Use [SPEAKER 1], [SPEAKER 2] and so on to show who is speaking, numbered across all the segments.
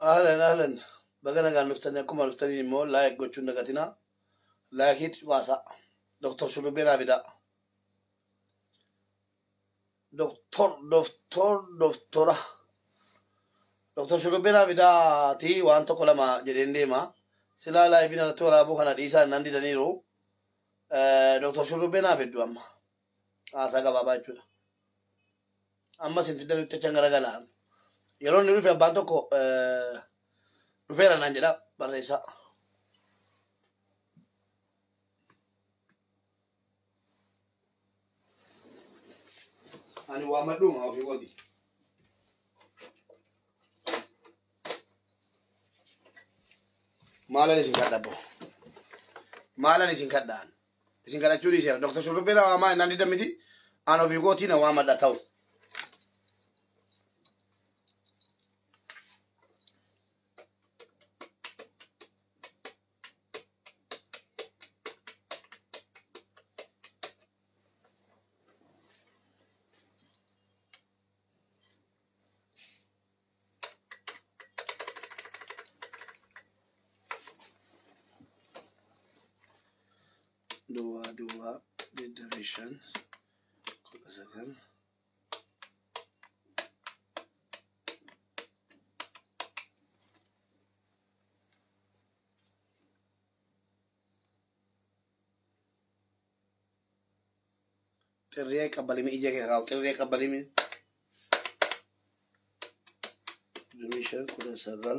[SPEAKER 1] أهلا بقنا قال نفتني كم نفتني مو لا يقولون نقتنا لا كيت واسع دكتور شنو بينا بدا دكتورة دكتور شنو بينا بدا تي وانتو كل ما جرين دي ما سلا لا يبينا نتورا أبو خنا ديسا نندي دنيرو دكتور شنو بينا بدو أما ساقا بابا يجونا أما سنتي تجنغرا قالان يلون نروح بانتو كو رفيرا نانجلا بريسا أنا وامدوم أو في ودي مالا نسين كذابو مالا نسين كذان نسين كذا تقولي شيء دكتور شربينا وما نادي دمتي أنا في قوتي نوامد أتاو dua di division kulasakan teriak kabalimi ija ke kau teriak kabalimi division kulasakan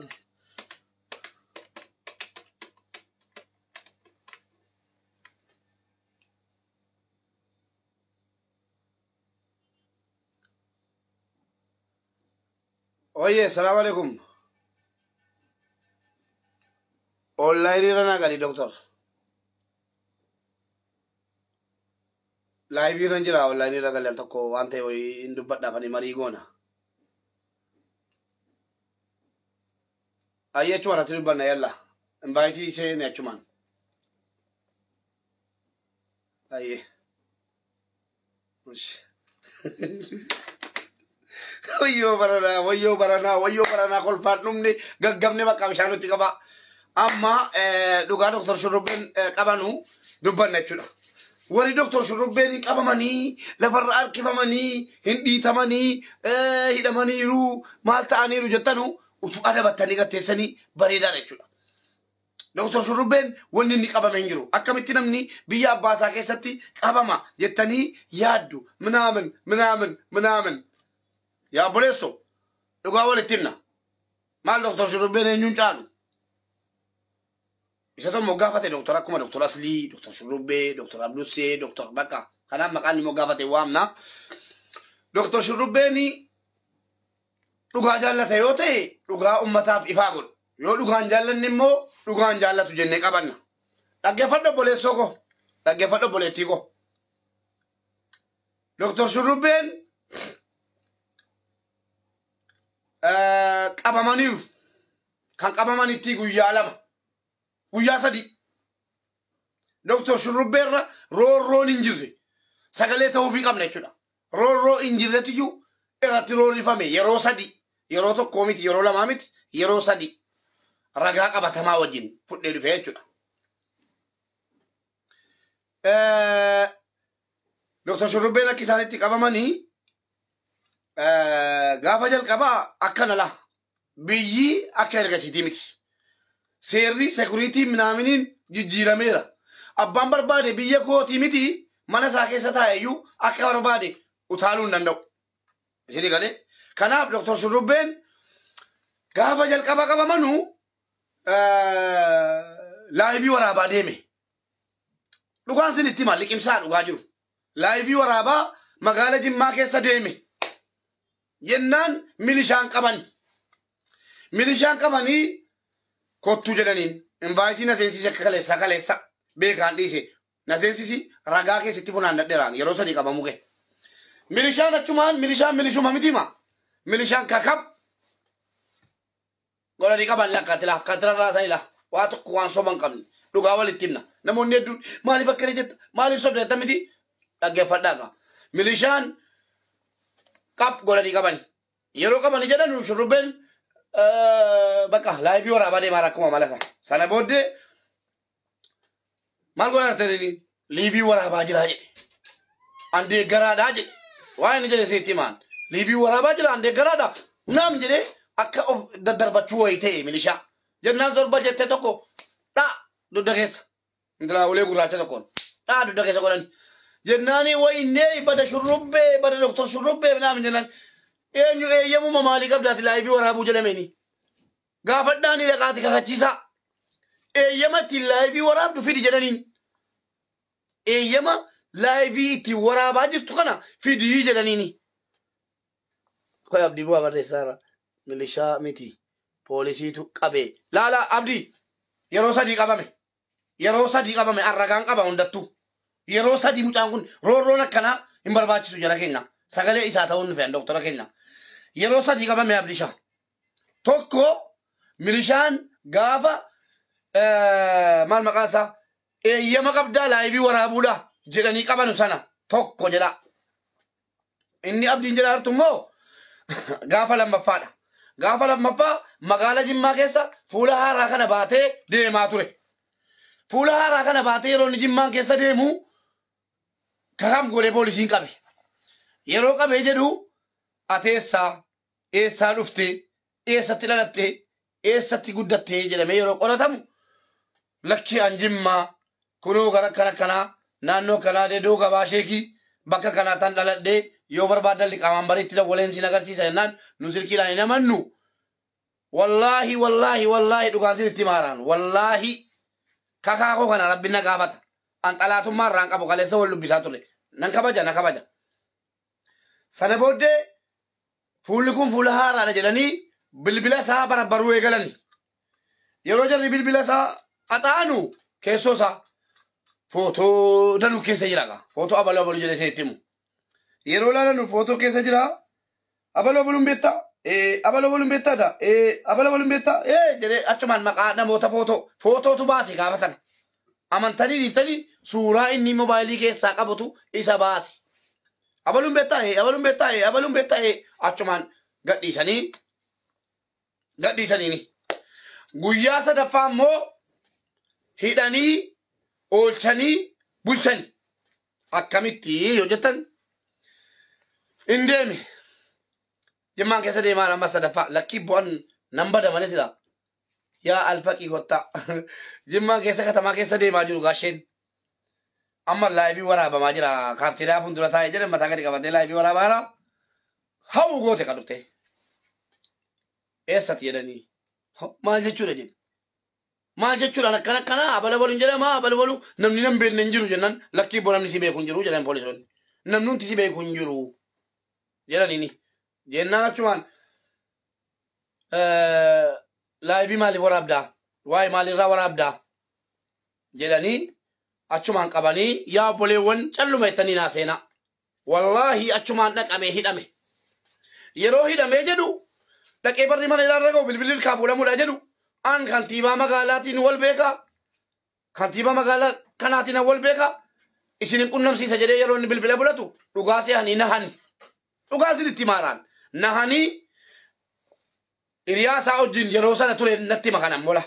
[SPEAKER 1] Oye, salam alaikum. Online rana kali dokter. Live rana jira online rana kali toko ante oi indu badda fani marigona. Aye chuma ratri banna yalla. Invite se ne chuman. Aye. Mush. Wayo barana kol fatnum ni gaggam ne bakam shanu tikaba amma duga doktor shurubben qabanu dubban nachuna wari doktor shurubben qabamani la farar kifamani hindi tamani hidamani ru malta aniru jottanu utu adabatani gatesani barida nachuna doktor shurubben wonni ni qabama hinjiru akkamitti namni biya abbasa keessatti qabama jettani yaaddu minamen يا بوليسو لقوا ولا تمنا مال دكتور شربين ينون جالو إذا تم مقافة دكتور أكما دكتور أصلي دكتور شربي دكتور أبلوسي دكتور بكا كلام مكان مقافة وامنا دكتور شربيني لقوا جالة تيوتي لقوا أمتا في إفاقل يو لقوا جالة نمو لقوا جالة تجنك أبنا لقوا بوليسو كو لقوا بوليتيكو دكتور شربين qabamaniru kan qabamanitti guyyaa lama guyyaa sadi doktor shurubbeerra roorroon hin jirre sagalee ta'uu fi qabna jechuudha roorroo hin jirretu irratti roorrifame yeroo sadi yeroo tokkoo miti yeroo lamaa miti yeroo sadi ragaa qabatamaa wajjin fudhee dhufe jechuudha doktor shurrubbeen akka isaanitti qabamanii gaafa jalqabaa akkana la biyyi akka ergasiitii miti seerri sekuriitii minaaminiin jijjiirameera abbaan barbaade biyya kootii miti mana isaa keessa taa'eyyuu akka barbaade utaaluu hin danda'u isinii galee kanaaf doktor shurrubbeen gaafa jalqabaa qabamanuu laayivii waraabaa deeme dhugaan sin itti maal liqimsaa dhugaa jiru laayivii waraabaa magaala Jimmaa keessa deeme jennaan milishaan qabanii kottuu jedhaniin invaayitii na seensisi akka kaleessa beekaan dhiise na seensisi ragaa keessatti funaan dhadheeraan yeroo sadii qabamu ga'e milishaan achumaan milishuma mitima milishaan kakab godhanii qaban lakkatira raasanila waa tokko waan soban qabni dhugaa walitti himna namoonni hedduun maaliif akkana jetta maaliif sobdetta miti dhaggeeffadhaa milishaan qab godhanii qabani yeroo qabani jedhan shurrubbeen bakka laayivii waraabaa deemaa rakkuma malasa. Sana booddee maal godhaa artanii liivii waraabaa jiraa jedhe. Andee garaadhaa jedhe. Waa inni jedhe seetti maan. Liivii waraabaa jira andee garaadhaa. Naam jedhe akka of daddarbachuu wayii ta'e milishaa. Jennaan zorba jettee tokko dhaa dudda keessa. Intala ulee gurraacha tokkoon dhaa dudda keessa godhani. Jennaani wayinnee bada shurrubbee bada doktor shurrubbee naam jennaan. Eenyu eeyyamuma maalii qabdaati laayivii waraabuu jedhameni. Gaafadhaani dhaqaati kakachiisaa. Eeyyama ittiin laayivii waraabdu fidi jedhaniin. Eeyyama laayivii ittiin waraabaa jirtu kana fidii jedhaniini. Koy abdii bu'aa barreessaara. Milishaa miti. Poolisiitu qabee. Laala abdii yeroo sadii qabame. Yeroo sadii qabame arragaan qaba hundattuu. Yeroo sadii mucaan kun roorroon akkanaa hin barbaachisu jala keenya. Sagalee isaa ta'uun dhufeen doktora keenya. Yeroo sadii qabame abdishaa. Tokko milishaan gaafa maal maqaan isaa eeyyama qabdaa laayivii waraabuudha jedhanii qabanu sana tokko jedha. Inni abdiin jedha hartu immoo gaafa lammaffaadha. Gaafa lammaffaa magaala Jimmaa keessa fuula haaraa kana baatee deemaa ture. Fuula haaraa kana baatee yeroo inni Jimmaan keessa deemu kakam godhee poolisiin qabe. Yeroo qabee jedhu ateessaa eessaa dhuftee eessatti dhalattee eessatti guddattee jedhamee yeroo qoratamu lakki an Jimmaa kunoo gara kanaa naannoo kanaa dedoo gabaa sheekii bakka kanaa tan dhaladhee yoo barbaadan liqaamaan bariitti dawwaleen sin agarsiisa jennaan nu silkiidhaan hin amannu. Wallaahi dhugaan sin itti maaraan wallaahi kakaakoo kana rabbi na gaafata. An xalaatummaa irraan qabu kaleessa wal dubbisaa ture. Nan kabaja na kabaja. Sana booddee fuulli kun fuula haaraadha jedhanii bilbila isaa barabbaruu eegalani. Yeroo jarri bilbila isaa haxaanu keessoo isaa footoo danuu keessa jira. Footoo abaluu abaluu jedhee seetti himu. Yeroo laalanu footoo keessa jira. Abaluu abaluun beektaa? Abaluu abaluun beektaadha. Abaluu abaluun beektaa? Jedhee achumaan maqaa namoota footootu baase gaafa sana. Amantanii dhiiftanii suuraa inni moobaayilii keessaa qabutu isa baase. Abalun beektaa achumaan gadhiisanii guyyaa sadaffaa immoo hidhanii oolchanii bulchanii akkamitti yoo jettan hin deeme Jimmaan keessa deemaa amma sadaffaa lakkii bu'an nan bada malee sila yaa alfaqii kottaa Jimmaan keessa katamaa keessa deemaa jiru gaasheen. Amma laayivii waraabamaa jira. Kaartiidhaa fuuldura taa'ee jira. Mataa gadi qabatee laayivii waraabaa jira. Hawwu goote kan dhufte. Eessatti jedhanii. Maal jechuudha jedhu. Maal jechuudhaan akkanaa abala baluun jedhama. Abala baluu namni nan beekne hin jiru jennaan lakkii boo namni si beeku hin jiru jedhan poolisoonni. Namni si beeku hin jiru jedhaniini. Jennaan achumaan laayivii maaliif waraabdaa? Waa'ee maalirraa waraabdaa? Jedhanii achumaan qabanii yaa obboleewwan calluma ittanii naaseenaa. Wallaahi achumaan dhaqamee hidhame. Yeroo hidhamee jedhu dhaqee barri mana ilaarra ga'u bilbilli kaafuudhamuudha jedhu an kantiibaa magaalaatiin wal beekaa. Kantiibaa magaalaa kanaatiin wal beekaa. Isin qunnamsiisa jedhee yeroo inni bilbila fudhatu dhugaa se'anii nahani. Dhugaa sinitti maaraan nahanii hiriyaa isaa wajjin yeroo sana ture natti makanan mola.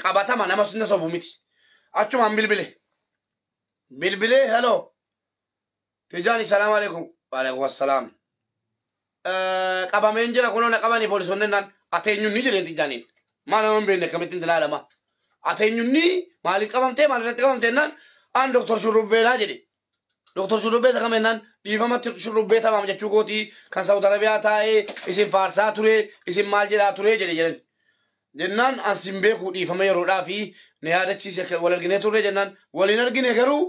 [SPEAKER 1] Qabatama nama sunna sobu miti. Achumaan bilbile hello Tijani salaam alaikum wa alaikum assalam qabameen jira kunoona qabanii poolisoonni naan ateenyunni jedheen Tijaniin maal nama hin beekne akkamitti intalaa lama ateenyunni maaliif qabamtee maalirratti qabamtee naan an doktor shurrubbeedhaa jedhe doktor shurrubbee takamennaan dhiifamatti shurrubbee tamaam jechuu gootii kan Saawud Arabiyaa taa'ee isin faarsaa ture isin maal jedhaa ture jedhe jennaan an sin beekuu dhiifama yeroodhaa fi ne yaadachiise wal arginee turre jennaan waliin argine garuu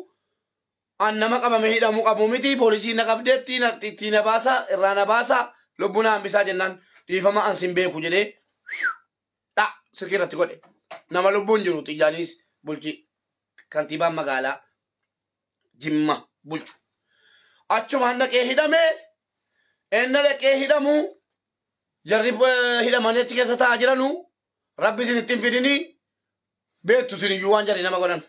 [SPEAKER 1] an nama qabame hidhamu qabu miti poolisiin na qabdeetti itti na baasa irraa na baasa lubbuu na hambisaa jennaan dhiifama an sin beeku jedhee dha sirkii irratti godhe nama lubbuun jiru Tijaaniis bulchi kantiibaan magaalaa Jimma bulchu achumaan dhaqee hidhame enna dhaqee hidhamu jarri hidhamanii achi keessa taa'aa jiranu rabbi isin ittiin fidinii beektu sin iyyuu waan jarri nama godhan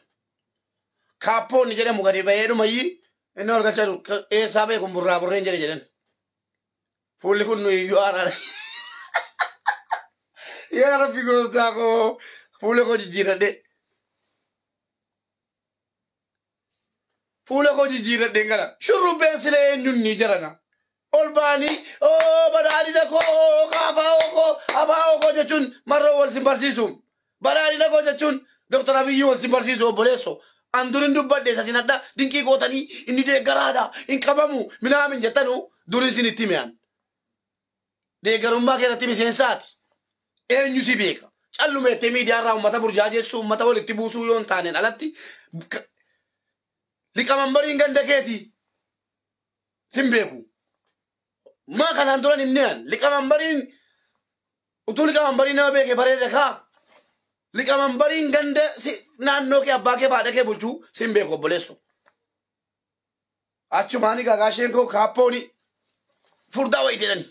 [SPEAKER 1] kaappoonni jedhamu gadi bahee dhumayyi inni ol galcha eessaa beekun burraa burreen jedhe jedhan fuulli kun nu iyyuu haaraadha يا ربي قلتاكو فولكو جيجيرا دي فولكو جيجيرا دي ngala shuru bensile ñun ni jarana olbani o badali dako kafa oko aba oko jachun marro wal simbarsisum badali dako jachun docteur abiy wal simbarsisu boleso andurin dubadde sasinada dinki gotani inni de garada in kabamu mina min jatanu durin sinitimian de garumba ke ratimi sensati e nyusi beka allume temi di arra ummata burjaje su ummata wal tibusu yon tanen alatti likamambari ngande keti simbeku ma kana anduran imnean likamambari utuli kamambari na beke barede ka likamambari ngande si nanno ke abake bada ke bulchu simbeku boleso achu mani gagashenko kaponi furda waitirani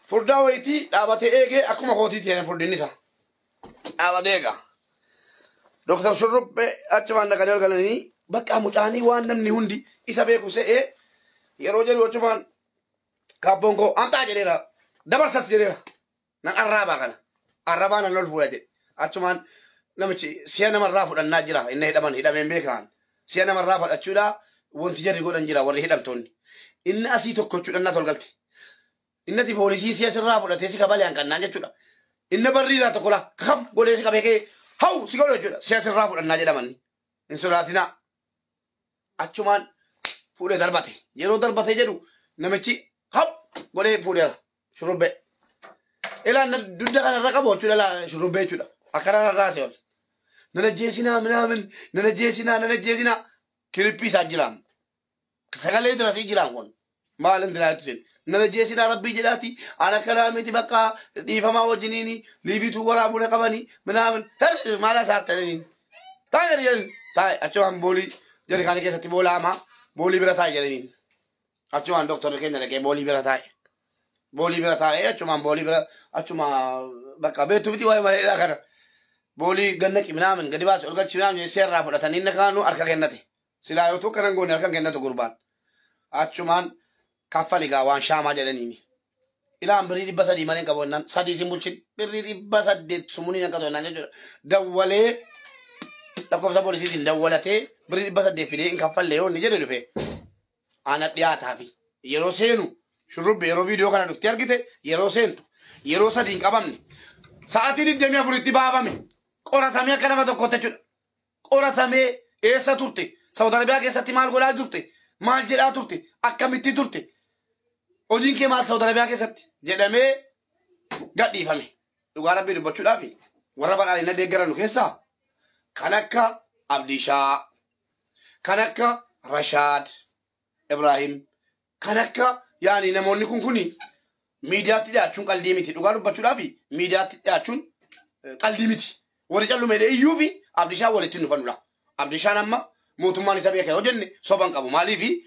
[SPEAKER 1] furda waiti dabate ege akuma goti tiene furdinisa abadega docteur shurube achu manna kanel galani bakka mutani wan namni hundi isa beku se e yero jeli wachuman kabongo anta jedera dabarsas jedera nan araba kana araba nan lol fuade achuman namichi siyana marrafu dan najira inne hidaman hidamen bekan siyana marrafu achuda wonti jari godan jira warri hidam tonni inna asi tokko chudan na tolgalti innati polisi siyasa rafu da tesi kabale an kanna jechuda inna barri la tokola kham gole si kabeke haw si gole chuda siyasa rafu dan najira manni insuratina achuman fude darbate yero darbate jedu namichi hab gole fude shurube ila na dudda kana rakabo chuda la shurube chuda akara rasol nana jesina kilipi sajilam sagale dra sijilam kon malan dra tusen nana jesina rabbi jelati ana kalamati baka difama wajinini libitu wala buna kabani manamen tas mala sartani tayar yen tay achuan boli jari khane ke sati bola ma boli bira tay jari achuan doctor ke nale ke boli bira tay achuan boli bira achuma baka betu biti way male la kana boli ganna ki minamen gadi bas olga chimam je serra fudatan inna kanu arka kennati sila yoto kanan goni arka kennatu gurban achuman kafali ga wan shama jalanini ila ambri di basadi malen ka bonnan sadi simbulchin birri di basade sumuni nan ka do nan je dawale la ko sa polisi din dawalate birri di basade fili in kafalle yon ni je de fe ana diata fi yero senu shurube yero video kana dukti argite yero sentu yero sadi qabamni saati di demia furitti babame qoratame kana ma tokko techu qoratame esa turte saudi arabia ke satti mal gola turte mal jela turte akkamitti turte ojin ke mal saudi arabia ke satti jedame gaddi fame duga rabbi dubachu dafi warra balali na de garanu kessa kanaka abdisha kanaka rashad ibrahim kanaka yani namonni kunkuni media ti da chun qaldi miti duga dubachu dafi media ti da chun qaldi miti wori jallu mede yuvi abdisha wori tinu fanula abdisha namma mutumman isabe ke hojenne soban qabu malifi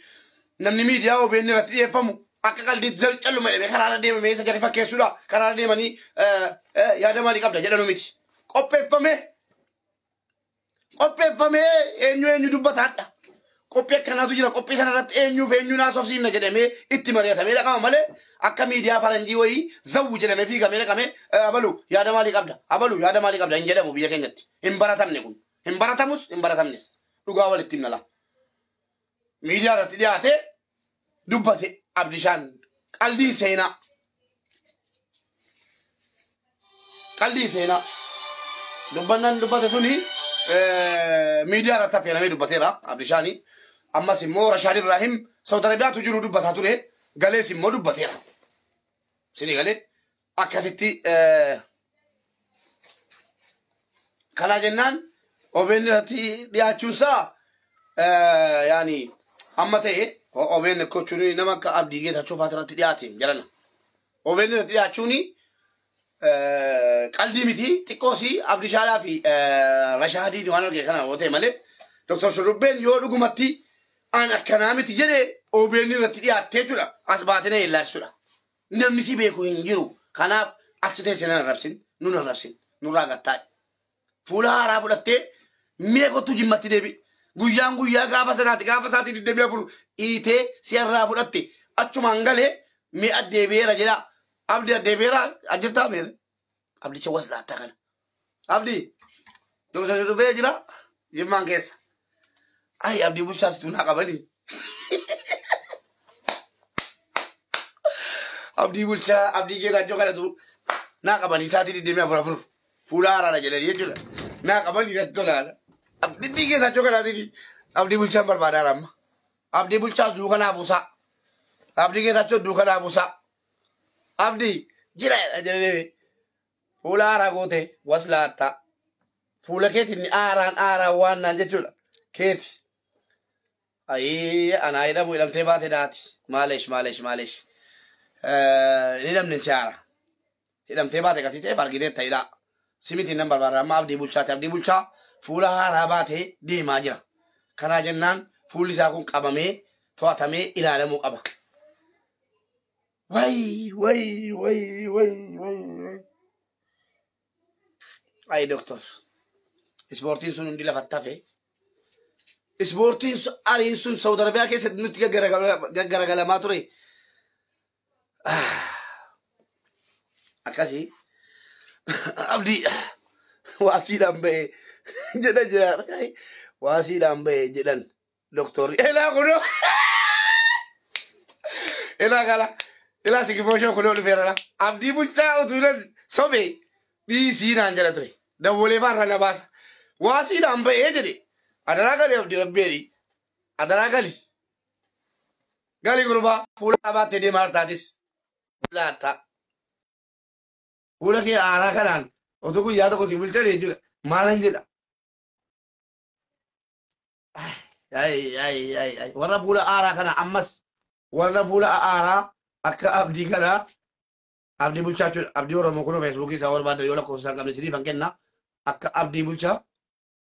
[SPEAKER 1] namni media o benni rati efamu akka qaldi jallu mede karana de me sa jari fakke suda karana de mani ya da mali qabda jedanu miti qoppe enyu dubatadda qoppe kana tujira qoppe sana rat enyu na sofsim na jedeme itti mariyata me kama male akka media faranji wayi zawu jedeme fi kamera kame abalu ya da mali qabda injedemu biya kenyatti imbaratamne kun imbaratamus duga walitti nala media rat diate dubbate abdishan qaldi sena dubbate suni media rat tapena dubbatera abdishani amma simmo rashad ibrahim saudi arabia tujiru dubbata ture gale simmo dubbatera sini gale akkasitti kana jennan obenirati diachusa yani amma ta'e oben kochuni namaka abdi geta chofatarati diatim jalana obenirati diachuni qaldi miti tikosi abdi shala fi rashadi diwana ke kana wote male doctor shurubben yo dugumatti ana kanamiti jede obenirati diatte chula asbatene illasula namni si beku hinjiru kana aksite sena rabsin nuna gatta fula hara fulatte meko tujimmatti debi guyya gaba sanati debi afuru ite sierra fulatte achuma ngale mi adde bera jeda abdi adde bera ajirta bere abdi cha was laata kana abdi doktor Shurrubbee jira jimmaan keessa ay abdi bulchaas tunaa qabani abdi bulcha abdi keessa jokala tu naa qabani saati deemee afur fuula haaraadha jedhanii jechuudha naa qabani irratti tolaadha abdi keessa jokala tifi abdi bulchaan barbaadaa amma abdi bulchaas duukanaa buusaa abdi keessa duukanaa buusaa abdi jira jedhanii fuula haaraa goote was laata fuula keetiin aaraan waan naan jechuudha keeti ayii anaa jedhamu hidhamtee baate daati maaleesh ni namni siyaara hidhamtee baate gatii ta'e argitee ta'idha simitiin nan barbaada amma abdii bulchaati abdii bulchaa fuula haaraa baatee deemaa jira kanaa jennaan fuulli isaa kun qabamee to'atamee ilaalamuu qaba way ay doktor ispoortiin sun hundi lafatti hafe ispoortiin ariin sun Saudi Arabiyaa keessatti nutti gaggaragalamaa ture akkasii abdii waasiidhaan ba'e jedhan waasiidhaan ba'e jedhan doktorri elaa kuno elaa gala elaa sigifoosho kuno dhufeerana abdii bulchaa utuunan sobe dhiisiidhaan jedha ture dawwalee faarra na baasa waasiidhaan ba'ee jedhe adaraa galee abdii rabbeeri adaraa gali gurbaa fuula baattee deemaa hartaatis laata fuula kee aaraa kanaan otoo guyyaa tokko si bulchan jechuudha maalan jedha warra fuula aaraa kana ammas warra fuula aaraa akka abdii kana abdii bulchaa jechuudha abdii oromoo kun feesbuukii isaa barbaadan yoo lakkoofsaan qabne siniif han kenna akka abdii bulchaa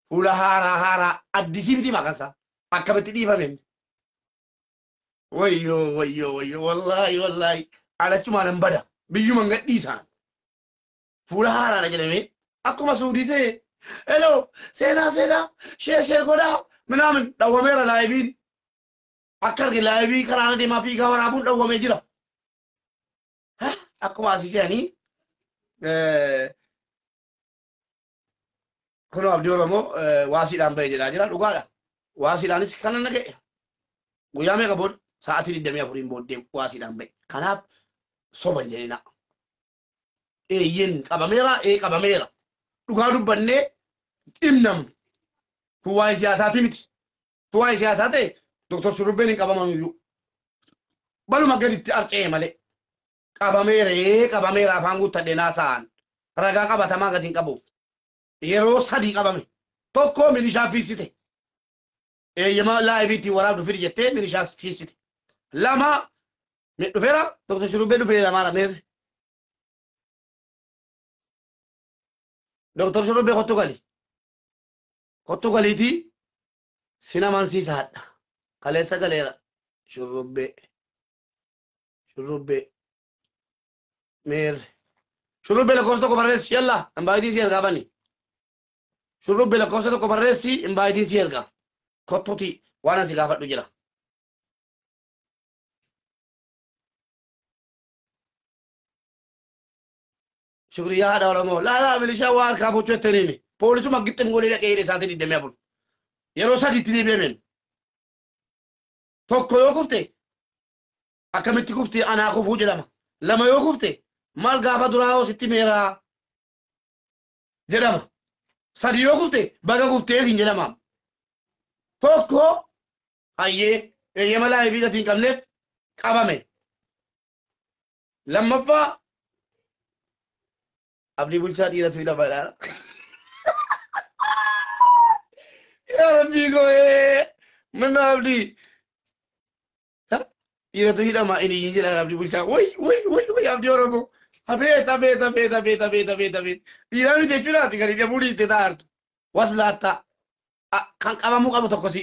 [SPEAKER 1] fuula haaraa addisiifti maqansaa akkamitti dhiifameen wayyo wallahi alachumaan hin bada biyyuma gadhiisaan fuula haaraadha jedhamee akkuma suudisee hello seenaa sheer godhaa minaamin dhawwameera laayibiin akka arge laayibii karaana deemaa fiigaa waraabuun dhawwamee jira akkuma asiisanii kun abdii oromoo waasiidhaan ba'e jedhaa jira dhugaadha waasiidhaanis kana naga'e guyyaa meeqa booda sa'aatii 24 booddee waasiidhaan ba'e kanaaf soban jedhina eeyyin qabameera dhugaa dubbannee dhimnam kun waa'ee siyaasaati miti kun waa'ee siyaasaa ta'e doktor Shurrubbeen hin qabaman iyyuu baluma gaditti arcee malee qabameera afaan guuttadhe naasa'an ragaa qabatamaa gadi hin qabuuf yeroo sadii qabame tokko milishaa fiissite eeyyama laayibiitiin waraabdu fidi jettee milishaa fiissite lama dhufeera doktor Shurrubbee dhufeera maala meerre doktor Shurrubbee kottu galiitii sin amansiisaadha kaleessa galeera Shurrubbee meerre Shurrubbee lakkoofsa tokko barreessi yalla imbaayitii si ergaa bani Shurrubbee lakkoofsa tokko barreessi imbaayitii si ergaa kottuti waan asi gaafadhu jira shukriyaa haadha oromoo laalaa milishaa waa harkaa bochuu ettaniimi poolisuma gixxim godhee dhaqee hidhe isaatiin diddamee abul yeroo sadiitti deebi'ameen tokko yoo kufte akkamitti kufte anaa kufuu jedhama lama yoo kufte maal gaafa duraa hoo sitti meeraa jedhama sadi yoo kufte baga kuftee siin jedhama tokko hayyee eeyyama laayibii gatiin qabneef qabame lammaffaa abdii bulchaa dhiiratu hidhamaadha yaa rabbii gooyee manna abdii dhiiratu hidhama inni jedhan abdii bulchaa way abdii oromoo abeet dhiiraan jechuudhaati gadi dhabuu dhiitte taa'artu was laattaa kan qabamuu qabu tokko si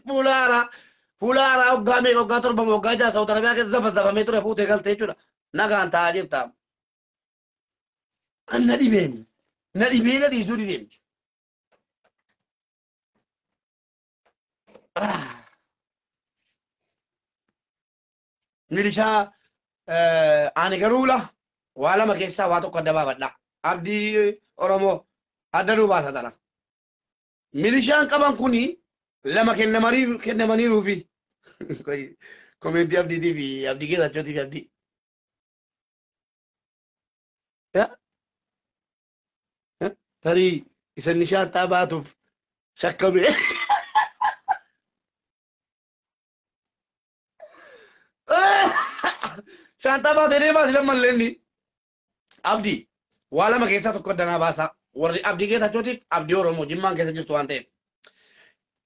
[SPEAKER 1] fuula haaraa hoggaa meeqa hoggaa torba hoggaa jaha Saudi Arabiyaa keessa zafamee ture fuutee galtee jechuudha nagaan taa'aa jirta na dhiisuu dideen milishaa ani garuula waa lama keessaa waa tokko adda baafadha abdii Oromoo adda nu baasa tana. Milishaan qaban kuni lama kennamaniiruufi. Komentii abdiitii fi abdii Geetachootii fi abdii. Tarii isa nishaattaa baatuuf shakkame. Shaantaa baatee deemaa sila malleenni. Abdii waa lama keessaa tokko addanaa baasaa. Warri abdii Geetachootiif abdii Oromoo jimmaan keessa jirtu waan ta'eef.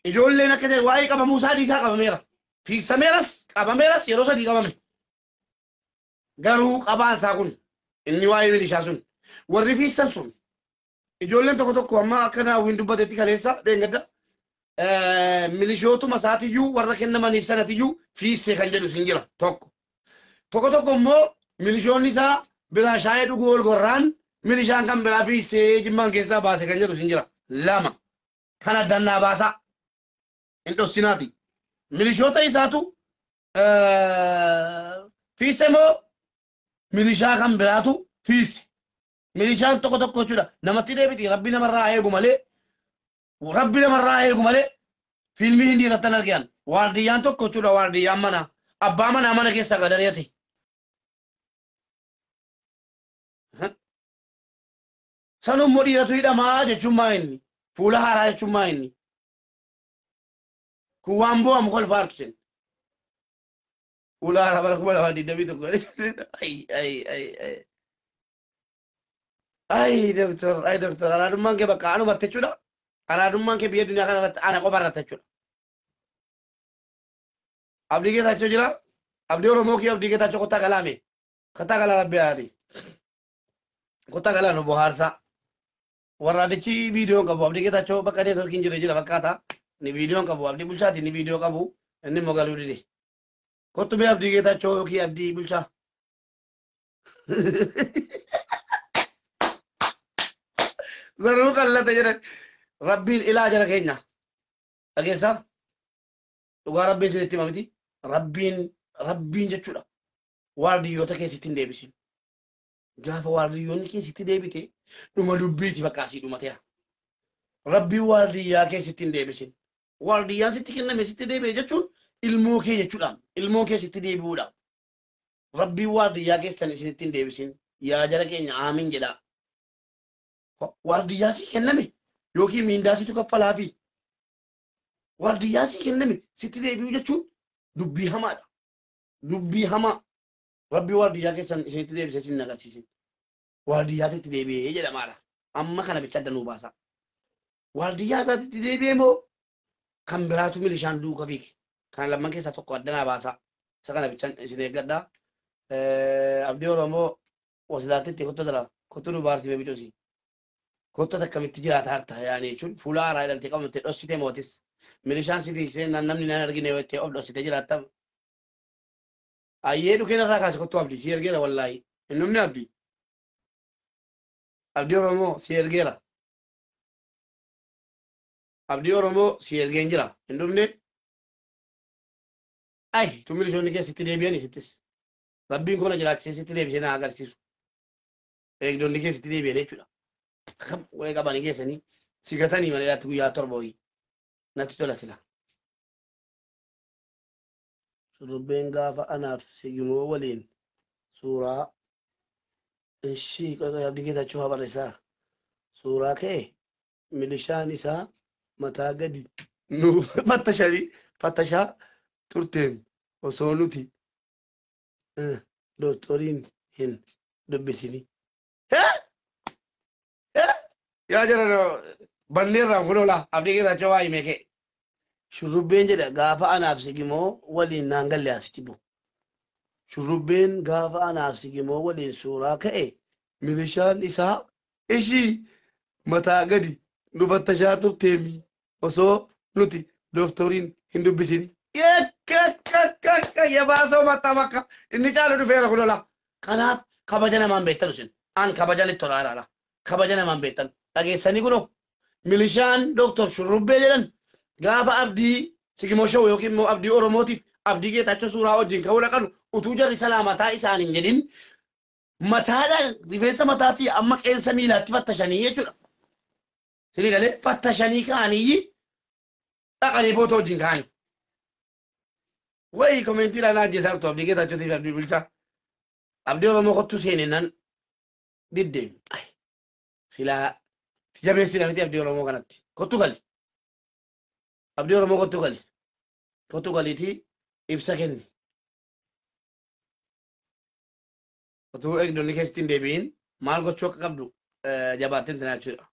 [SPEAKER 1] Ijoolleen akka jedhe waa'ee qabamuu isaa dhiisaa qabameera. Fiigsameeras qabameeras yeroo sadii qabame. Garuu qabaan isaa kun inni waa'ee milishaa sun warri fiigsan sun ijoolleen tokko amma akkana hawwiin dubbatetti kaleessa dheengadda milishootuma isaatiyyuu warra kennamaniif sanatiyyuu fiissee kan jedhu sin jira tokko immoo milishoonni isaa biraa shaayee dhuguu ol gorraan milishaan kan biraa fiissee jimmaan keessaa baase kan jedhu sin jira lama kan addannaa baasaa hin dhossinaati milishoota isaatu fiisse moo milishaa kan biraatu fiisse milishaan tokko jechuudha namatti deebiti rabbi namarraa eegu malee fiilmii hindi irratti argan waardiyyaan tokko jechuudha waardiyyaan mana abbaa mana keessa gadari'ate sanummoo dhiiratu hidhamaa jechuummaa inni fuula haaraa jechuummaa inni kun waan bo'amu kolfaartu sen fuula haaraa bara kuma lamaa digdamii tokko ay doktor araadummaan kee bakka anumatti jechuudha araadummaan kee biyya duniyaa kana irratti ana qofa irratti jechuudha abdii Geetachoo jira abdii Oromoo kee abdii Geetachoo kottaa galaame kottaa galaa rabbi yaadi kottaa galaa nu bohaarsaa warra adichi viidiyoon qabu abdii Geetachoo bakka neetworkiin jira fakkaata ni viidiyoon qabu abdii bulchaati ni viidiyoo qabu inni immoo galuu dide kottu bee abdii Geetachoo yookiin abdii bulchaa zaruu qallata jedhan rabbiin ilaa jara keenya dhageessaa dhugaa rabbiin isinitti hima miti rabbiin jechuudha waardiyyoota keessatti hin deebisin gaafa waardiyyoonni keessatti deebite dhuma dubbiiti bakka asii dhumateera rabbiin waardiyyaa keessatti hin deebisin waardiyyaan sitti kenname sitti deebi'e jechuun ilmoo kee jechuudhaan ilmoo kee sitti deebi'uudhaan rabbiin waardiyyaa keessan isinitti hin deebisin yaa jara keenya aamiin jedhaa waardiyyaasii kenname yookiin miindaasitu kaffalaafi waardiyyaasii kenname sitti deebi'u jechuun dubbii hamaadha dubbii hamaa rabbi waardiyyaa keessan isinitti deebisee sin agarsiisin waardiyyaatitti deebi'ee jedhamaadha amma kana bicha adda nuu baasa waardiyyaa isaatitti deebi'ee moo kan biraatu milishaan duuka fiige kan lamman keessaa tokko addanaa baasa isa kana bicha isin eeggadhaa abdii Oromoo wasilaatitti kottu nu baarsime bicuusi kottu akkamitti jiraata harta yaani jechuun fuula haaraa hidhamtee qabamtee dhossitee mootis milishaan si fiigsee namni nan argine yoo itti of dhossitee jiraatta ayyee dhukeen irraa kaase kottu abdii si ergeera wallaahi hin dhumne abdii Oromoo si ergeera abdii Oromoo si ergeen jira hin dhumne ay tu milishoonni keessatti deebi'anii sittis rabbiin kona jiraachisee sitti deebisee na agarsiisu eegdonni keessatti deebi'anii jechuudha way qabanii keessanii sigatanii malee guyyaa torba wayii natti tola sila shurrubbeen gaafa anaaf sigimoo waliin suuraa ishii abdii Geetachoo haa barreessaa suuraa kee milishaan isaa mataa gadi nu fattashaa turteen osoo nuti doktoriin hin dubbisini yaa jara banneerraan kunola abdii Geetachoo waa himee kee shurrubbeen jedha gaafa anaaf sigimoo waliin naan galle asitti bu shurrubbeen gaafa anaaf sigimoo waliin suuraa ka'e milishaan isaa ishii mataa gadi nu fattashaa turteemi osoo nuti doktoriin hin dubbisini yabaasoo maxxaa bakka inni caalu dhufeera kunola kanaaf kabaja namaan beektan isin an kabajanitti tolaadhaadha kabaja namaan beektan dhageessanii kunoo milishaan doktor shurrubbee jedhan gaafa abdii sigimoo shawuu yookiin immoo abdii Oromootiif abdii Geetachoo suuraa wajjin ka'uu dhaqanu utuu jarri salaamataa isaan hin jedhin mataadha rifeensa mataatii amma qeensa miilaatti fattashanii jechuudha. Sini galee fattashanii ka'anii dhaqanii footoo wajjin ka'anii. Wayi koomentiidhaan ajjeesaa jirtu abdii geetaachotiif abdii bulchaa. Abdii Oromoo kottu seeninaan diddeemi. Silaa jabeessinaa miti abdii Oromoo kanatti. Kottu gali. Abdii Oromoo kottu gali. Kottu galiitii ibsa kenni. Otuu eegdonni keessatti hin deebiin maal gochuu akka qabdu jabaatteen tanaa jechuudha.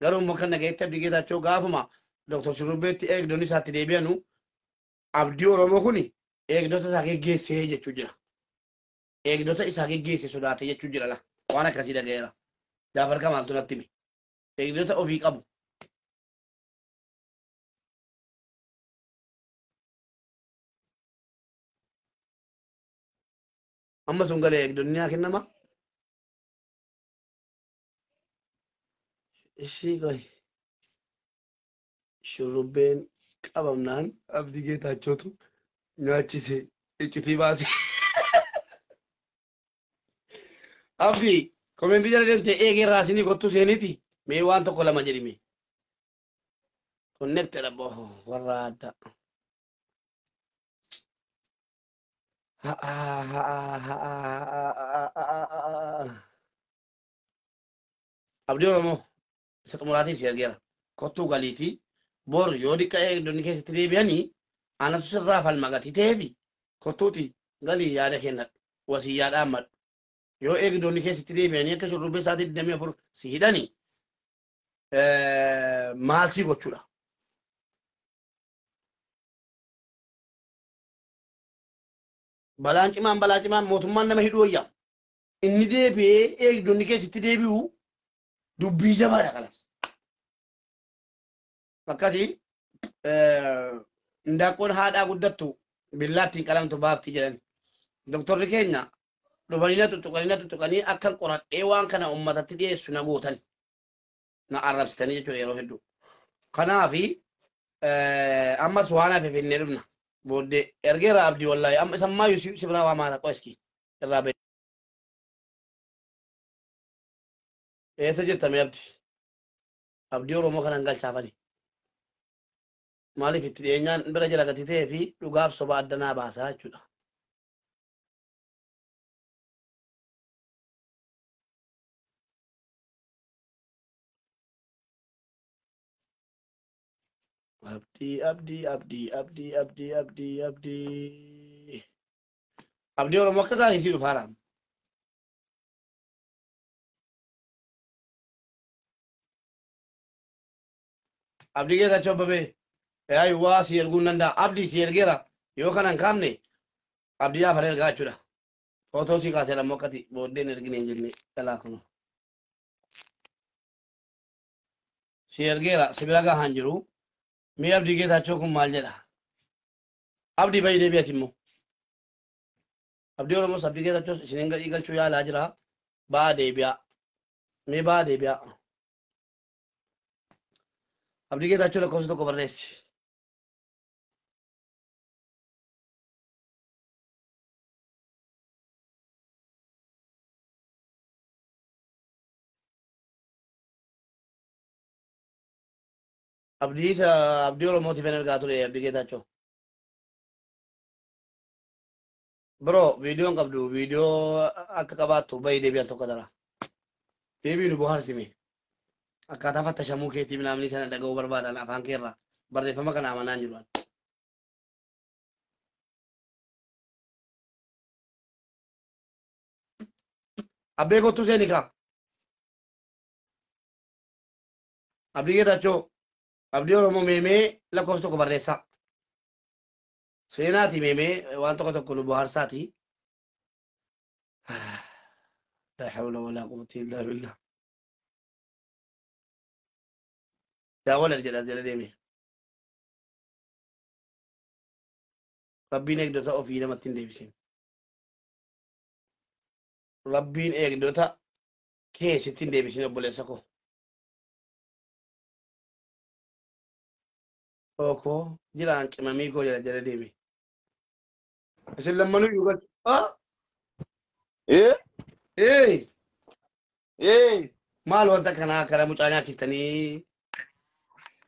[SPEAKER 1] Garuu immoo kan nagayetti abdii geetaachoo gaafuma Dr. Shurrubbeetti eegdonni isaatti deebi'anu abdii Oromoo kuni eegdota isaa geggeessee jechuu jira. Eegdota isaa geggeesse sodaate jechuu jira la. Waan akkasii dhagayeera. Jaafar Kamaaltu natti hime. Eegdota ofii qabu. Amma sun galee eegdonni haa kennama. Ishii qoy. Shurrubbeen qabamnaan abdii geetaachootu nyaachise iccitii baase. Abdii koomeentii jala deemtee eegee raasinii kottu seeniiti mee waan tokko lama jedhime. Connected aboo warra adda. Abdii Oromoo isa xumuraatiif si argeera. Kottuu galiitii bor yoo dhiqqa eegdonni keessatti deebi'anii anatu sirraa falma gatii ta'eefi kottuuti galii yaada kennadhu wasii yaada hammadhu. Yoo eegdonni keessatti deebi'anii akka shurrubbee isaatii 24 si hidhanii maal si gochuudha. Balaa cimaan mootummaan nama hidhuu wayyaa. Inni deebi'ee eegdonni keessatti deebi'u dubbii jabaadha kanas. Akkasii indaaqqoon haadhaa guddattu billaattiin qalamtu baafti jedhan. Doktorri keenya dhufanii na tuttuqanii akka qoradhee waan kana uummatatti dhiyeessu na gootan. Na arrabsitanii jechuudha yeroo hedduu. Kanaafi ammas waan hafe finnee dhufna. Booddee ergeera abdii wallaahi amma isammaayyuu si biraa waa maana qo'eski irraa ba'e. Eessa jirtame abdii? Abdii Oromoo kanan galchaafani. Maaliif itti dhiyeenyaan bira jira gatii ta'ee fi dhugaaf soba addanaa baasaa jechuudha. Abdii Oromoo akka taa'anii si dhufaara. Abdii geetaachoo babee yaayu waa si erguun danda'a. Abdii si ergeera yoo kanan kaafne abdii yaafar ergaa jechuudha. Footoo si kaasee lammoo akkati booddeen ergine hin jenne dhalaa kunu. Si ergeera si bira gahaan jiru. Mee abdii geetaachoo kun maal jedha? Abdii bayi deebi'ati immoo. Abdii Oromoos abdii geetaachoo isin gadhii galchuu yaalaa jira. Ba'aa deebi'a. Mee ba'aa deebi'a. Abdii geetaachoo lakkoofsa tokko barreessi. Abdii Oromootiif hin ergaa ture abdii geetaachoo. Bro viidiyoon qabdu viidiyoo akka qabaattu bayi deebi'an tokko dara. Deebiin bohaarsime. Akkaataa fattashamuu keetiif namni sana dhaga'uu barbaadan afaan keerraa barreeffama kana amanaan jiru. Abbee kottuu seeni kaa. Abdii geetaachoo abdii Oromoo meemee lakkoofsa tokko barreessaa. Seenaati meemee waan tokko nu bohaarsaati. La hawla wala quwwata illa billah. Yaa walal jedha jala deeme. Rabbiin eegdota ofii namatti hin deebisin. Rabbiin eegdota keessatti hin deebisin obboleessa koo. Oko jiraan cimamii koo jala deeme. Isin lammanuu yoo galchu. إيه
[SPEAKER 2] إيه
[SPEAKER 1] ما لو أنت كنا كلام مجاني تفتني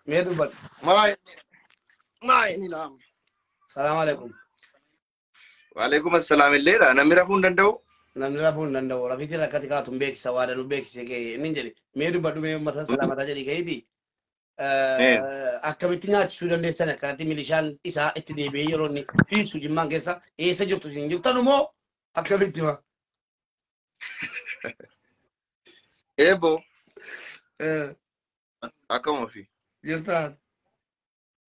[SPEAKER 1] ميدو بد
[SPEAKER 2] ما إني نعم.
[SPEAKER 1] السلام عليكم
[SPEAKER 2] وعليكم السلام الليلة أنا ميرافون دندو.
[SPEAKER 1] namni rafuun danda'u rafiitiin rakkati kaatuun beeksisa waa danuu beeksise kee inni jedhe mee dubbadhu mee uummata salaamataa jedhi keeyti
[SPEAKER 2] إيه
[SPEAKER 1] akkamitti nyaachisuu dandeessan akkanatti milishaan isaa itti deebi'ee yeroo inni fiisu jimmaan keessa eessa jirtu isin jirtan immoo akkamitti ma
[SPEAKER 2] إيبو أكمل في
[SPEAKER 1] jirtaan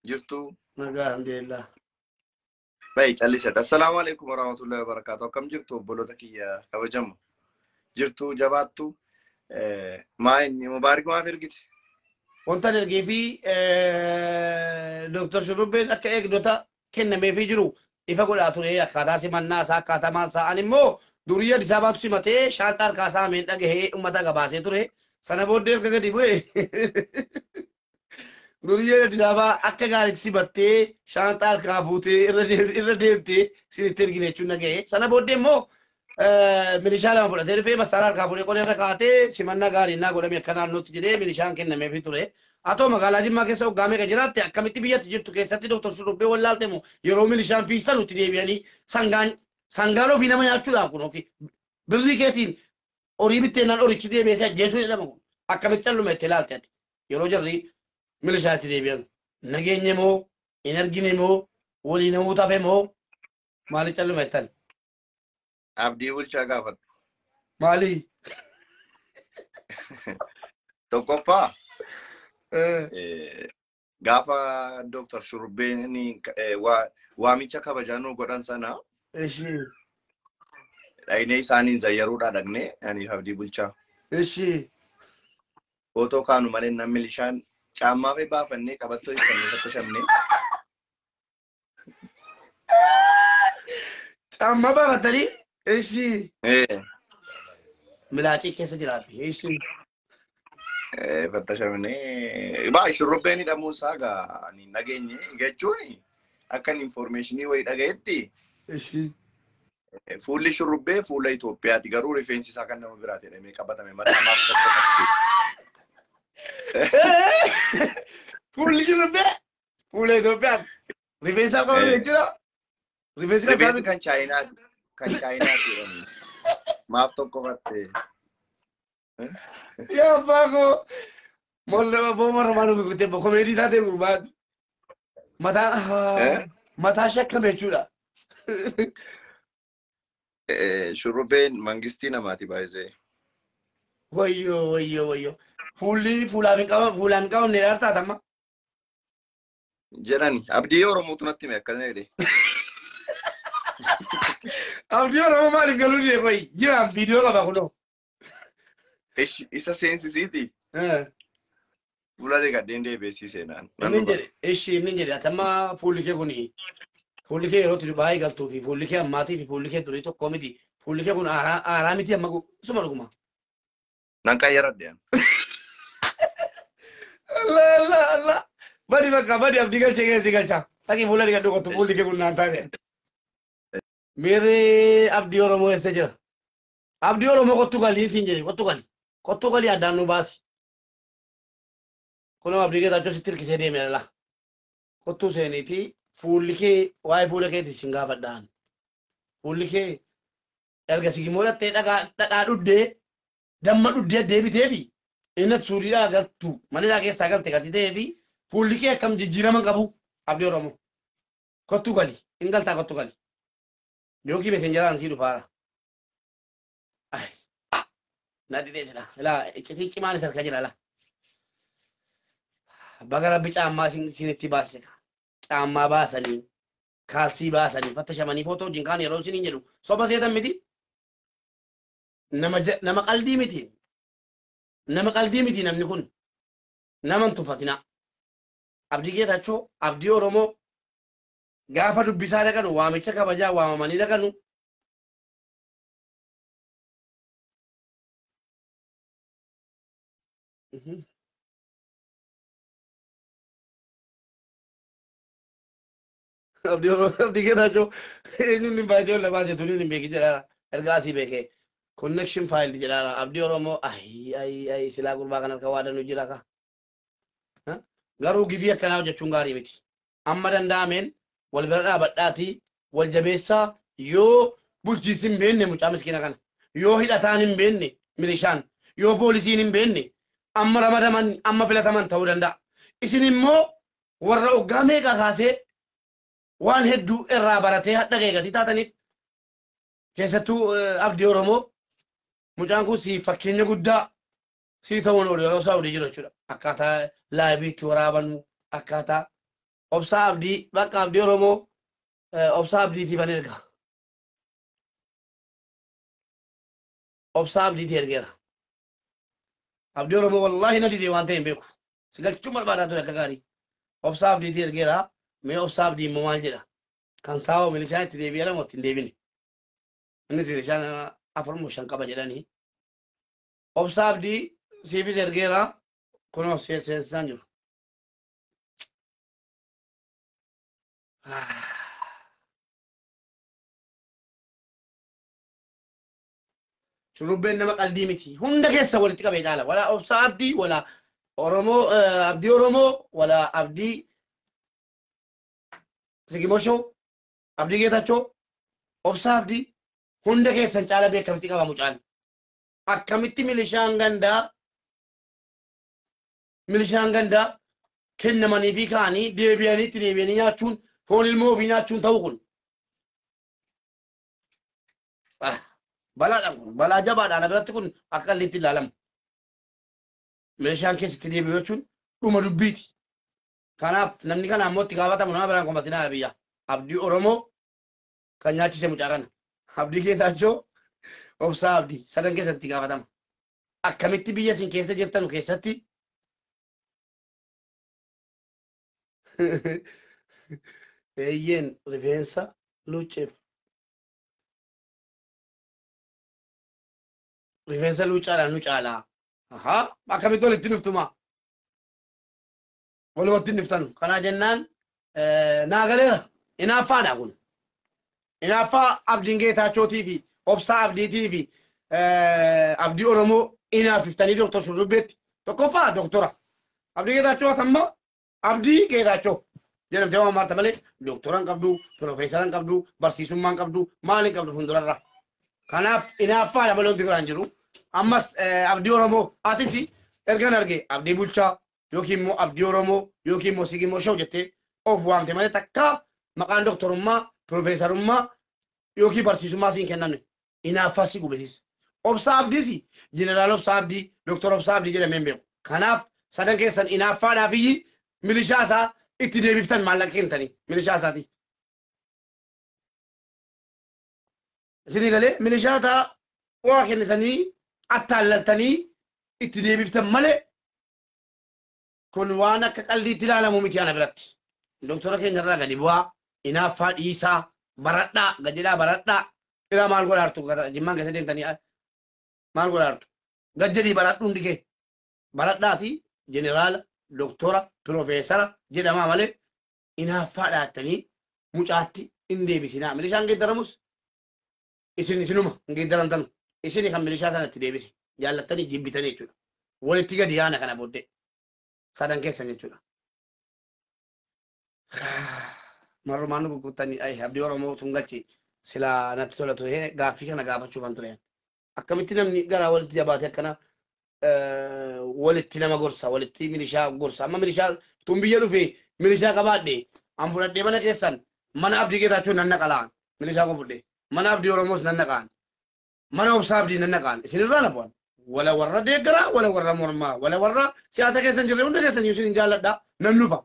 [SPEAKER 2] جرتو.
[SPEAKER 1] nagaa alhamdulillah
[SPEAKER 2] باي تعلي سد. السلام عليكم ورحمة الله وبركاته. كم جرتو بلوتك يا كوجم. جرتو جباتو. ما إني مبارك ما فرقت.
[SPEAKER 1] wanta ergee fi Dr. Shurrubbeen akka eegdota kennamee fi jiru ifa godhaa ture akkaataa simannaa isaa akkaataa maal sa'an immoo durii Addis Ababaatu simatee shaanxaa harkaa isaa meen dhagahee uummata gabaasee ture sana booddee erga gadi bu'e durii Addis Ababaa akka gaariitti simattee shaanxaa harkaa fuutee irra deemtee sinitti ergine jechuun dhagahee sana booddee immoo milishaa lama fudhatee dhufee massaara harkaa fuudhee qoree irra kaatee simannaa gaarii naa godhame akka naannootti jedhee milishaan kennameefii ture. Haa ta'u magaalaa Jimmaa keessa hoggaa meeqa jiraatte akkamitti biyyatti jirtu keessatti Dr. Shurrubbee wallaalte moo yeroo milishaan fiisan nutti deebi'anii sangaan ofii nama nyaachuudhaaf kun ofii birrii keetiin horii bitteennaan horichi deebi'ee ajjeesuu jedhama kun akkamitti calluma itti ilaalte ati yeroo jarri milishaa itti deebi'an nageenye moo hin argine moo waliin namuu tafe moo maaliif calluma ittan
[SPEAKER 2] Abdii bulchaa gaafadhu.
[SPEAKER 1] maali
[SPEAKER 2] Tokkoffaa gaafa Dr. Shurrubbeen waamicha kabajaa godhan sana
[SPEAKER 1] eshi
[SPEAKER 2] dhaynee isaaniin zayyaruudhaa dhaqnee ani abdii bulchaa.
[SPEAKER 1] eshi
[SPEAKER 2] Footoo kaanu malee namni milishaan caammaa fi baafannee qabattoo ibsannee fattashamnee.
[SPEAKER 1] Amma baafatanii eshi
[SPEAKER 2] Eh
[SPEAKER 1] milaacii keessa jiraatti eshi
[SPEAKER 2] fattashamnee baay'ee Shurrubbeen hidhamuu isaa gaa ani nageenye jechuun akka informationii wayii dhagayetti
[SPEAKER 1] eshi
[SPEAKER 2] fuulli Shurrubbee fuula Itoophiyaati garuu rifeensi isaa kan nama biraati jedhamee qabatame mataa maaf tokko.
[SPEAKER 1] fuulli Shurrubbee fuula Itoophiyaa rifeensa qabame jechuudha rifeensi
[SPEAKER 2] Rifeensi kan Chaayinaati jedhamu. Maaf tokko fatte.
[SPEAKER 1] yaa baako molla booma romaanu gurgurtee komeedii taatee gurbaadhu mataa shakkame jechuudha.
[SPEAKER 2] Shurrubbeen mangistii namaati baay'ee.
[SPEAKER 1] Wayyo fuulli fuulaaf hin qabamne dhaartaat amma.
[SPEAKER 2] Jedhani abdii Oromootu natti hime akkana jedhe.
[SPEAKER 1] Abdii Oromoo maaliif galuu dide qoyi jiraan viidiyoo qaba kunoo.
[SPEAKER 2] Isa seensisiiti. Fuula deegaddeen deebi'eessii seenaan.
[SPEAKER 1] Inni jedhe atamma fuulli kee kuni fuulli kee yeroo itti baay'ee galtuu fi fuulli kee ammaatii fi fuulli kee durii tokko miti fuulli kee kun aaraa miti amma suma dhuguma.
[SPEAKER 2] Nan qayyaradde.
[SPEAKER 1] Allah badi bakka badi abdii galchee keessi galcha dhaqii fuula dhigadhu qottu fuulli kee kun naan taate. Meeree abdii Oromoo eessa jira? Abdii Oromoo kottu galii siin jedhe kottu galii addaan nu baasi. Kunoo abdii keessa sitti hirkisee deemee la. Kottu seeniiti fuulli kee waa'ee fuula keetii sin gaafadhaan. Fuulli kee erga sigimoo dhattee dhadhaa dhuddee damma dhuddee deebitee fi inni suuriidhaa galtu manidhaa keessaa galte gatitee fi fuulli kee akkam jijjiirama qabu abdii Oromoo. Kottu gali hin galtaa kottu gali. Yookiin mesenjaraan sii dhufaara. Nadi desila. La iccitii cimaan isa harka jira la. Baga rabbi caammaa isinitti baasise. Caammaa baasanii kaalsii baasanii fattashamanii footoo wajjin kaan yeroo isiniin jedhu soba seetan miti. Nama qaldii miti. Nama qaldii miti namni kun. Nama hin tuffatina. Abdii Geetaachoo abdii Oromoo gaafa dubbisaa dhaqanu waamicha kabajaa waamamanii dhaqanu abdii Geetaachoo eenyuun hin baay'ee ola baasee turiin hin beekin jedha ergaa asii beekee connection file jedha abdii oromoo ay silaa gurbaa kan harka waadanu jira ka garuu gifii akkanaa hojjechuun gaarii miti amma danda'ameen wal bira dhaabadhaatii wal jabeessaa yoo bulchiisi hin beenne mucaa miskiina kana yoo hidhataan hin beenne milishaan yoo poolisiin hin beenne amma ramadaman amma filataman ta'uu danda'a isin immoo warra oggaa meeqa kaasee waan hedduu irraa baratee hadha geegati taataniif keessattuu abdii oromoo mucaan kun si fakkeenya guddaa si ta'uun yeroo isaa abdii jiru jechuudha akkaataa laayiviitti waraabannu akkaataa obsaa abdii bakka abdii oromoo obsaa abdiitii ban erga obsaa abdiitii ergeera abdii oromoo wallaahi na didee waan ta'e hin beeku si galchuun barbaadaa ture akka gaarii obsaa abdiitii ergeera mee obsaa abdii immoo maal jedha kan saawoo milishaan itti deebi'eera moo itti hin deebine innis milishaan afur moo shan qaba jedhanii obsaa abdii siifis ergeera kunoo seensisaan jiru shurrubbeen nama qaldii miti hunda keessa walitti qabee caala wala obsaa abdii wala oromoo abdii oromoo wala abdii sigimoshoo abdii geetachoo obsaa abdii hunda keessan caala beekamtii qaba mucaan akkamitti milishaan gandaa kennamanii fi kaanii deebi'anii nyaachuun foon ilmoo ofii nyaachuun ta'u kun balaadhaan kun balaa jabaadhaan biratti kun akka qalliitti ilaalamu milishaan keessatti deebi'u jechuun dhuma dubbiiti kanaaf namni kana ammoo itti gaafatamu nama biraan qomatinaa biyya abdii oromoo kan nyaachise mucaa kana abdii geetaachoo obsaa abdii sadan keessatti gaafatama akkamitti biyya isin keessa jirtan keessatti eeyyeen rifeensa luuceef rifeensa luucaadhaan nu caalaa akkamitti walitti dhuftuma walumatti dhuftan kanaa jennaan naagaleera inaaffaadha kun inaaffaa abdiin geetaachootii fi obsaa abdiitii fi abdii oromoo inaafiftanii doktor shurrubbeetti tokkoffaa doktora abdii geetaachoo atamma abdii geetaachoo jedhamtee waan maarta malee doktoran qabdu piroofeesaran qabdu barsiisummaan qabdu maaliin qabdu fuuldurarra kanaaf inaaffaadha malee wanti biraan jiru ammas abdii oromoo atis ergan arge abdii bulchaa yookiin immoo abdii oromoo yookiin immoo sigimoo shoo jettee of waamte malee takka maqaan doktorummaa piroofeesarummaa yookiin barsiisummaa siin kennamne inaaffaa si gubesis obsaa abdiis jeneraal obsaa abdii doktor obsaa abdii jedhamee hin beeku kanaaf sadan keessan inaaffaadhaaf iyyi milishaa isaa itti deebiftan maallaqa kennitanii milishaa isaati isinii galee milishaa isaa waa kennitanii attaallaltanii itti deebiftan malee kun waan akka qalliitti ilaalamu miti ana biratti doktora keenyarraa gadi bu'aa inaaffaa dhiisaa baradhaa gajjedhaa baradhaa ilaa maal godhaartu jimmaan keessa deemtanii maal godhaartu gajjedhii baradhu hundi kee baradhaati jeneraala doktora piroofeesara jedhamaa malee inaaffaa dhaattanii mucaatti hin deebisinaa milishaan geeddaramus isinuma hin geeddaramtanu isini kan milishaa sanatti deebisi jaallattanii jibbitanii jechuudha walitti gadi yaana kana booddee sadan keessan jechuudha marumaan gurgurtanii abdii oromoo tun galchi silaa natti tola ture gaaffii kana gaafachuufan ture akkamitti namni garaa walitti jabaate akkana walitti nama gorsa walitti milishaa gorsa amma milishaa tun biyya dhufe milishaa qabaadhe an fudhadhee mana keessan mana abdii geetaachuun nan naqalaan milishaa kun fudhee mana abdii oromoos nan naqaan mana obsaa abdii nan naqaan isinirraa nafuwan wala warra deeggaraa wala warra mormaa wala warra siyaasa keessan jirre hunda keessan isin hin jaalladha nan dhufa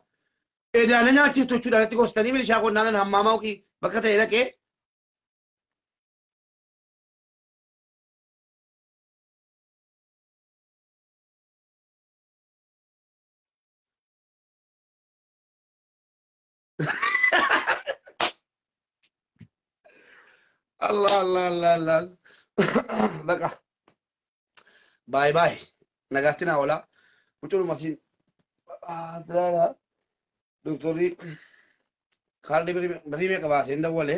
[SPEAKER 1] edaana nyaachiftu jechuudhaan itti goostanii milishaa qonnaanan hammaamaa yookiin bakka ta'e dhaqee Allah Allah Allah Allah baka bye bye nagatina wala mucul masin doktori khardi bari me kabase nda wale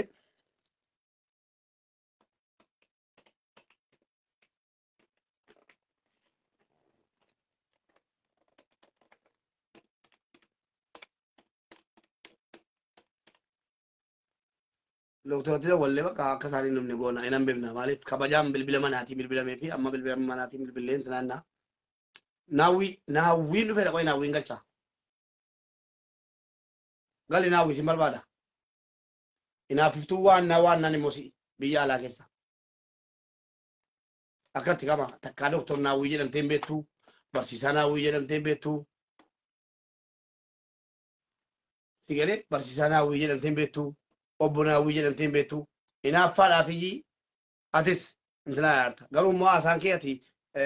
[SPEAKER 1] doktorati wallee bakka akka isaanii namni goona inaan beekna maaliif kabajaan bilbila manaatii bilbilamee fi amma bilbila manaatii bilbileen tanaannaa naawwiin dhufee dhaqoo naawwiin galchaa gali naawwii sin barbaada inaafiftuu waan naan immoo si biyya alaa keessa akkatti qaba takkaa doktor naawwii jedhamteen beektuu barsiisaa naawwii jedhamteen beektuu sigale barsiisaa naawwii jedhamteen beektuu obbo naawwii jedhamteen beektuu inaaffaadhaaf iyyii atis intinaa yaarta garuu immoo haasaan kee ati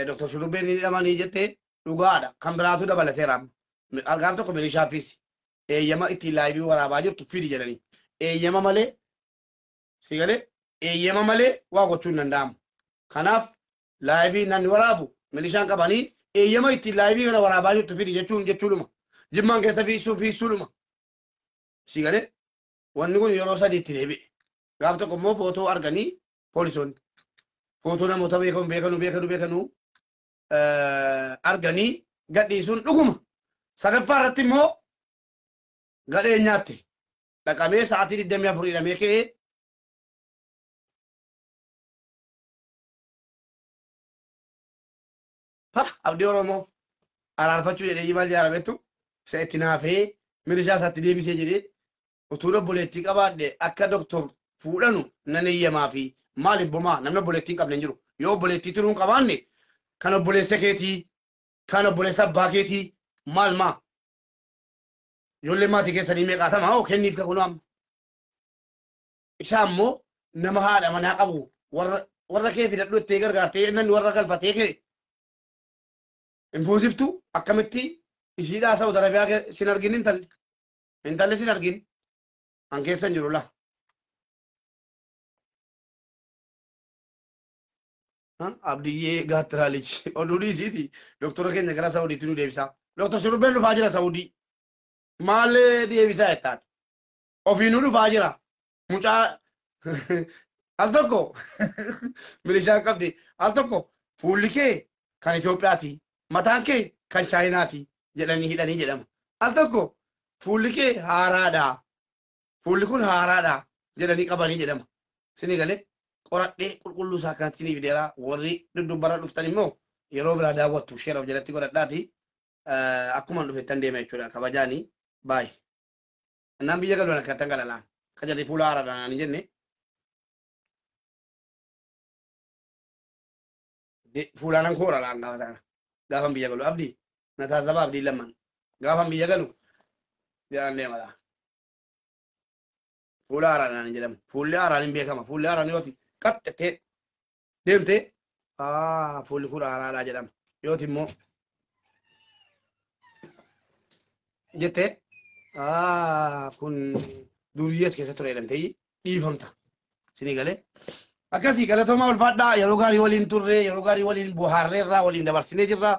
[SPEAKER 1] doktor Shurrubbeen ni hidhamanii jettee dhugaadha kan biraatu dabalateera argaan tokko milishaafis eeyyama ittiin laayivii waraabaa jirtu fidi jedhanii eeyyama malee sigale eeyyama malee waa gochuu hin danda'amu kanaaf laayivii namni waraabu milishaan qabanii eeyyama ittiin laayivii kana waraabaa jirtu fidi jechuudhuma jimmaan keessa fiisuudhuma sigale wanni kun yeroo sadii itti deebi'e gaaf tokko immoo footoo arganii poolisoonni footoo namoota beekanu arganii gadhiisuun dhuguma sadaffaa irratti immoo gadhee nyaatte dhaqamee sa'aatii 24 hidhamee ka'ee abdii oromoo araarfachuu jedhee maal jaaramettu isa itti naafee milishaa isaatti deebisee jedhee utuu obboleettii qabaadhe akka doktor fuudhanu nan eeyyamaa fi maaliif bomaa namni obboleettii hin qabne hin jiru yoo obboleettii turuu hin qabaanne kan obboleessa keetii kan obboleessa abbaa keetii maal maa ijoollee maatii keessanii meeqaatama hoo kenniif ka kunuu amma isaa ammoo nama haadha manaa qabu warra kee fidadhu ittee gargaartee namni warra galfatee kee infuusiftu akkamitti isiidhaa Saudi Arabiyaa sin argin intalli sin argin an keessa hin jiru la abdiyyee gaattiraalichi oduu dhiisiiti doktora keenya gara Saudiitti nu deebisaa doktor Shurrubbeen dhufaa jira Saudii maalee deebisaa jettaati ofiinuu dhufaa jira mucaa al tokko milishaan qabdi al tokko fuulli kee kan Itoophiyaati mataan kee kan Chaayinaati jedhanii hidhanii jedhama al tokko fuulli kee haaraadha fuulli kun haaraadha jedhanii qabanii jedhama sini galee qoradhee qulqulluu isaa kan sinii fideera warri duddubbara dhuftan immoo yeroo biraa daawwattu sheeraaf jalatti godhadhaati akkuma dhufettan deema jechuudha kabajaanii baay annaan biyya galuun akkattan galalaan kajalli fuula haaraadhaan hin jenne fuulaanan koora laan gaafa sana gaafan biyya galu abdii na taasisa abdii lamman gaafan biyya galu jedhan deema laa fuula haaraadhaan hin jedhamu fuulli haaraan hin beekama fuulli haaraan yooti qaxxatee deemtee fuulli kun haaraadhaa jedhama yooti immoo jettee kun duriyyees keessa ture jedhamtee dhiifamta sinii galee akkasii galatoomaa ulfaadhaa yeroo gaarii waliin turre yeroo gaarii waliin bohaarreerraa waliin dabarsinee jirra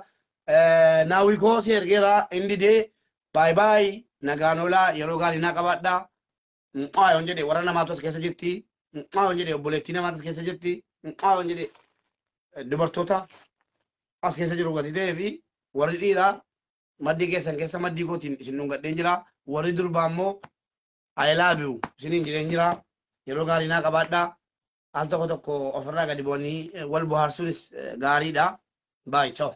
[SPEAKER 1] naawwii koo si ergeera inni dee baay baay nagaan oolaa yeroo gaarii naa qabaadhaa yoon jedhe warra namaatu as keessa jirti yoon jedhe obboleettii namaatu as keessa jirti yoon jedhe dubartoota as keessa jiru gati ta'ee fi warri dhiiraa maddii keessan keessa maddii kootiin isin dhungadheen jira warri durbaa immoo I love you isiniin jireen jira yeroo gaarii naa qabaadhaa al tokko tokko ofirraa gadi bu'anii wal bohaarsuunis gaariidha baay ciao